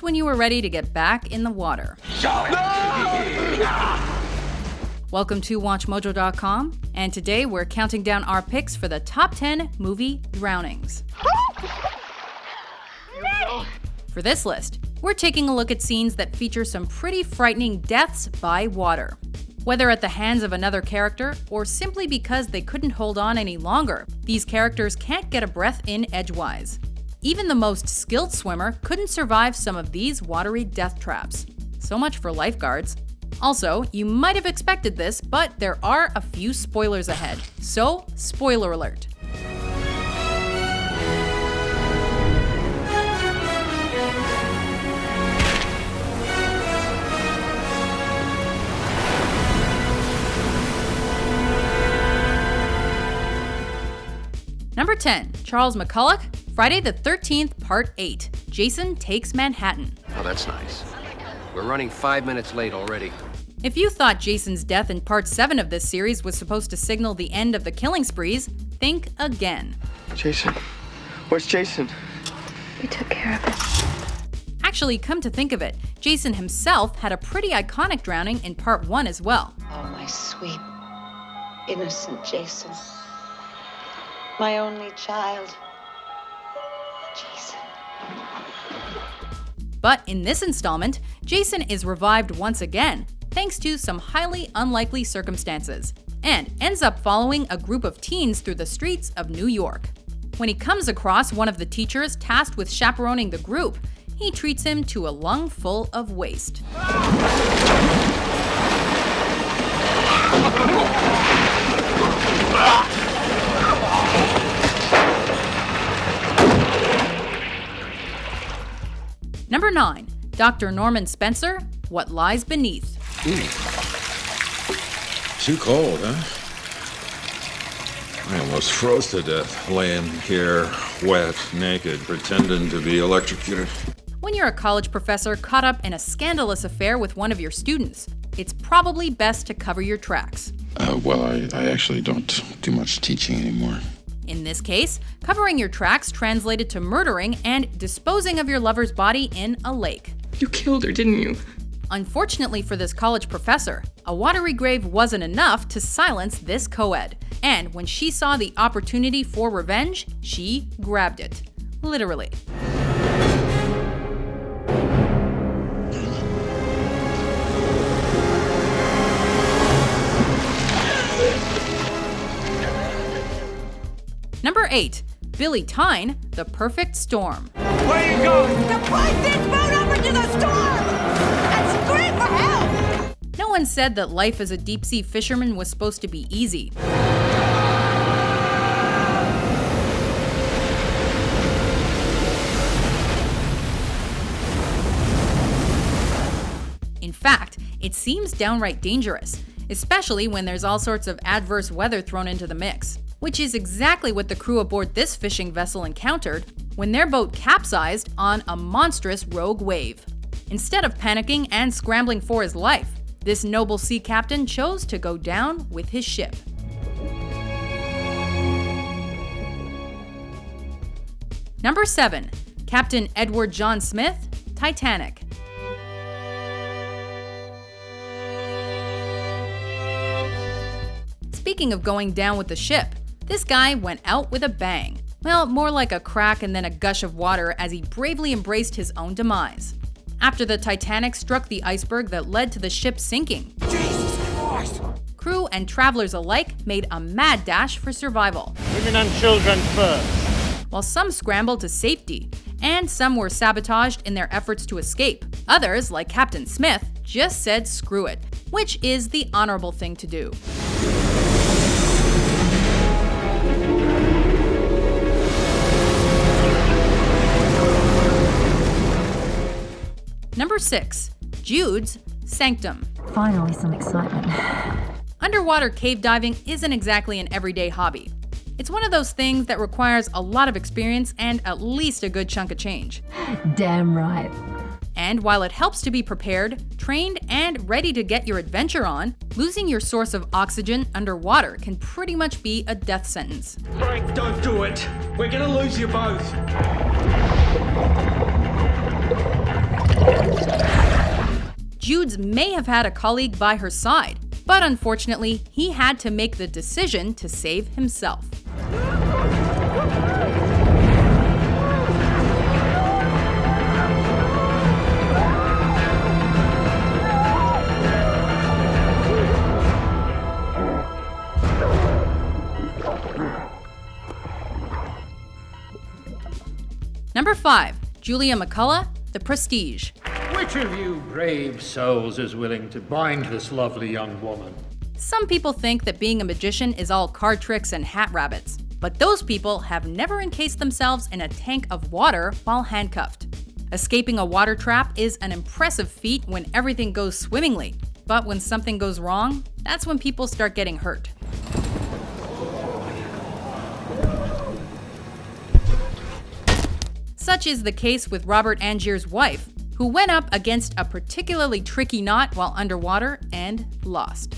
when you were ready to get back in the water. Welcome to WatchMojo.com, and today we're counting down our picks for the top 10 movie drownings. For this list, we're taking a look at scenes that feature some pretty frightening deaths by water. Whether at the hands of another character, or simply because they couldn't hold on any longer, these characters can't get a breath in edgewise. Even the most skilled swimmer couldn't survive some of these watery death traps. So much for lifeguards. Also, you might have expected this, but there are a few spoilers ahead. So, spoiler alert. Number 10, Charles McCullough, Friday the 13th, Part 8, Jason Takes Manhattan. Oh, that's nice. We're running 5 minutes late already. If you thought Jason's death in Part 7 of this series was supposed to signal the end of the killing sprees, think again. Jason? Where's Jason? We took care of it. Actually, come to think of it, Jason himself had a pretty iconic drowning in Part 1 as well. Oh, my sweet, innocent Jason. My only child. Jason. But in this installment, Jason is revived once again, thanks to some highly unlikely circumstances, and ends up following a group of teens through the streets of New York. When he comes across one of the teachers tasked with chaperoning the group, he treats him to a lung full of waste. Number 9, Dr. Norman Spencer, What Lies Beneath. Too cold, huh? I almost froze to death, laying here, wet, naked, pretending to be electrocuted. When you're a college professor caught up in a scandalous affair with one of your students, it's probably best to cover your tracks. I actually don't do much teaching anymore. In this case, covering your tracks translated to murdering and disposing of your lover's body in a lake. You killed her, didn't you? Unfortunately for this college professor, a watery grave wasn't enough to silence this co-ed. And when she saw the opportunity for revenge, she grabbed it. Literally. Number 8, Billy Tyne, The Perfect Storm. Where you going? To push this boat over to the storm and scream for help! No one said that life as a deep-sea fisherman was supposed to be easy. In fact, it seems downright dangerous, especially when there's all sorts of adverse weather thrown into the mix. Which is exactly what the crew aboard this fishing vessel encountered when their boat capsized on a monstrous rogue wave. Instead of panicking and scrambling for his life, this noble sea captain chose to go down with his ship. Number 7, Captain Edward John Smith, Titanic. Speaking of going down with the ship, this guy went out with a bang. Well, more like a crack and then a gush of water as he bravely embraced his own demise. After the Titanic struck the iceberg that led to the ship sinking, Jesus Christ! crew and travelers alike made a mad dash for survival. Women and children first. While some scrambled to safety, and some were sabotaged in their efforts to escape. Others, like Captain Smith, just said screw it, which is the honorable thing to do. Number 6, Judes, Sanctum. Finally, some excitement. Underwater cave diving isn't exactly an everyday hobby. It's one of those things that requires a lot of experience and at least a good chunk of change. Damn right. And while it helps to be prepared, trained, and ready to get your adventure on, losing your source of oxygen underwater can pretty much be a death sentence. Frank, don't do it. We're gonna lose you both. Judes may have had a colleague by her side, but unfortunately, he had to make the decision to save himself. Number 5, Julia McCullough, The Prestige. Which of you brave souls is willing to bind this lovely young woman? Some people think that being a magician is all card tricks and hat rabbits, but those people have never encased themselves in a tank of water while handcuffed. Escaping a water trap is an impressive feat when everything goes swimmingly, but when something goes wrong, that's when people start getting hurt. Such is the case with Robert Angier's wife, who went up against a particularly tricky knot while underwater and lost.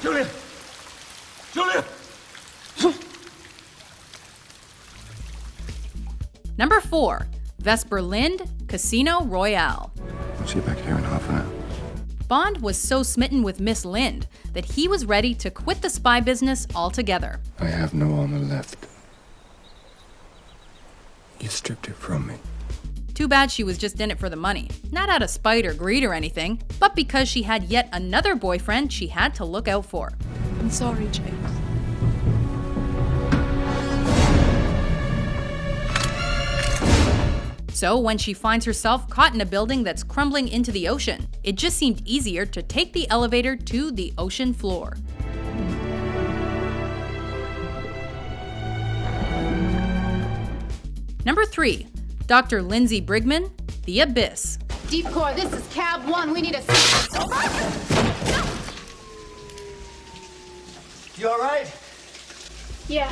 Julia! Julia! Number 4, Vesper Lynd, Casino Royale. I'll see you back here in half an hour. Bond was so smitten with Miss Lynd that he was ready to quit the spy business altogether. I have no armor left. You stripped it from me. Too bad she was just in it for the money. Not out of spite or greed or anything, but because she had yet another boyfriend she had to look out for. I'm sorry, James. So when she finds herself caught in a building that's crumbling into the ocean, it just seemed easier to take the elevator to the ocean floor. Number 3, Dr. Lindsey Brigman, The Abyss. Deep core, this is Cab 1. We need a... You all right? Yeah.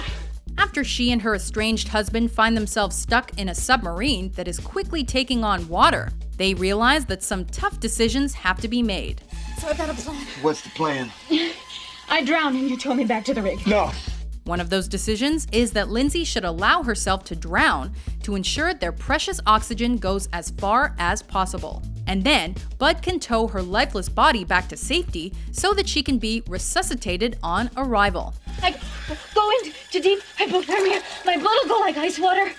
After she and her estranged husband find themselves stuck in a submarine that is quickly taking on water, they realize that some tough decisions have to be made. So I got a plan. What's the plan? I drowned and you tow me back to the rig. No. One of those decisions is that Lindsey should allow herself to drown to ensure their precious oxygen goes as far as possible. And then, Bud can tow her lifeless body back to safety so that she can be resuscitated on arrival. I go into deep hypothermia. My blood will go like ice water.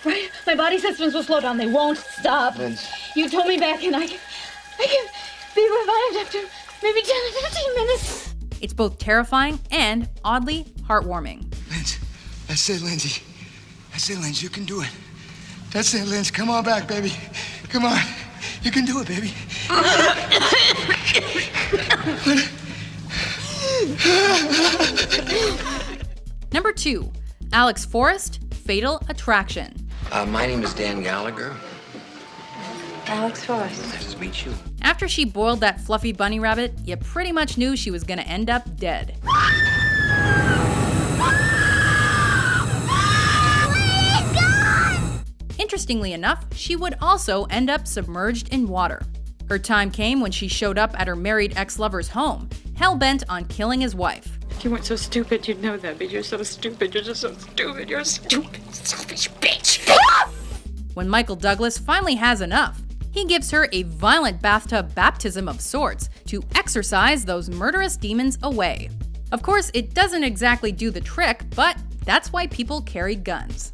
Right? My body systems will slow down. They won't stop. Lindsey. You tow me back and I can be revived after maybe 10 to 15 minutes. It's both terrifying and oddly heartwarming. Lindsey. That's it, Lindsey. That's it, Lindsey. You can do it. That's it, Lindsey. Come on back, baby. Come on. You can do it, baby. Number 2, Alex Forrest, Fatal Attraction. My name is Dan Gallagher. Alex Forrest. Nice to meet you. After she boiled that fluffy bunny rabbit, you pretty much knew she was gonna end up dead. Interestingly enough, she would also end up submerged in water. Her time came when she showed up at her married ex-lover's home, hell-bent on killing his wife. If you weren't so stupid, you'd know that, but you're so stupid. You're just so stupid. You're a stupid, selfish bitch. When Michael Douglas finally has enough, he gives her a violent bathtub baptism of sorts to exorcise those murderous demons away. Of course, it doesn't exactly do the trick, but that's why people carry guns.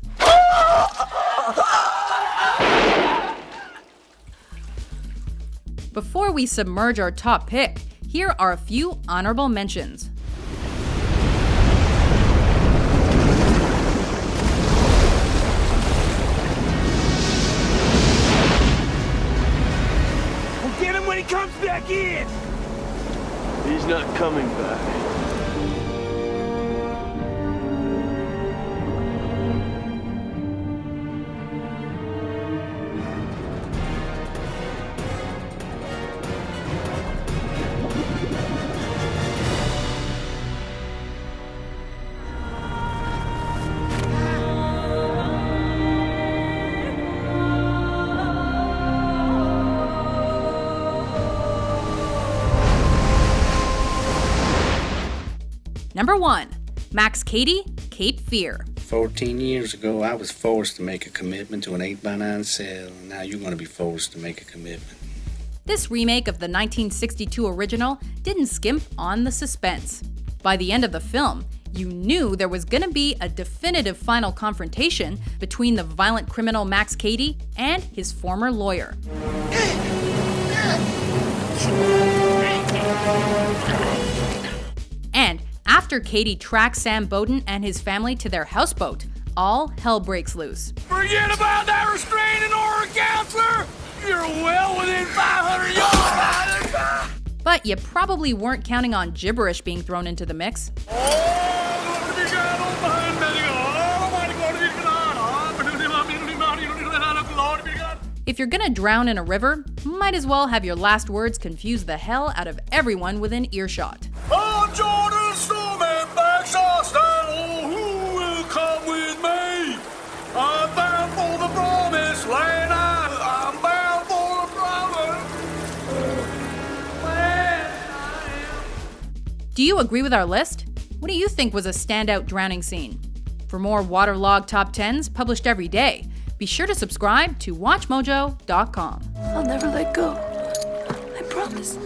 Before we submerge our top pick, here are a few honorable mentions. We'll get him when he comes back in! He's not coming back. Number 1, Max Cady, Cape Fear. 14 years ago, I was forced to make a commitment to an 8x9 cell, and now you're going to be forced to make a commitment. This remake of the 1962 original didn't skimp on the suspense. By the end of the film, you knew there was gonna be a definitive final confrontation between the violent criminal Max Cady and his former lawyer. And after Cady tracks Sam Bowden and his family to their houseboat, all hell breaks loose. Forget about that restraining order, counselor! You're well within 500 yards! But you probably weren't counting on gibberish being thrown into the mix. If you're gonna drown in a river, might as well have your last words confuse the hell out of everyone within earshot. I'm Jordan Snowman, backshot style. Who will come with me? I'm bound for the promised land. I'm bound for the promised land. Do you agree with our list? What do you think was a standout drowning scene? For more waterlogged top 10s published every day, be sure to subscribe to WatchMojo.com. I'll never let go. I promise.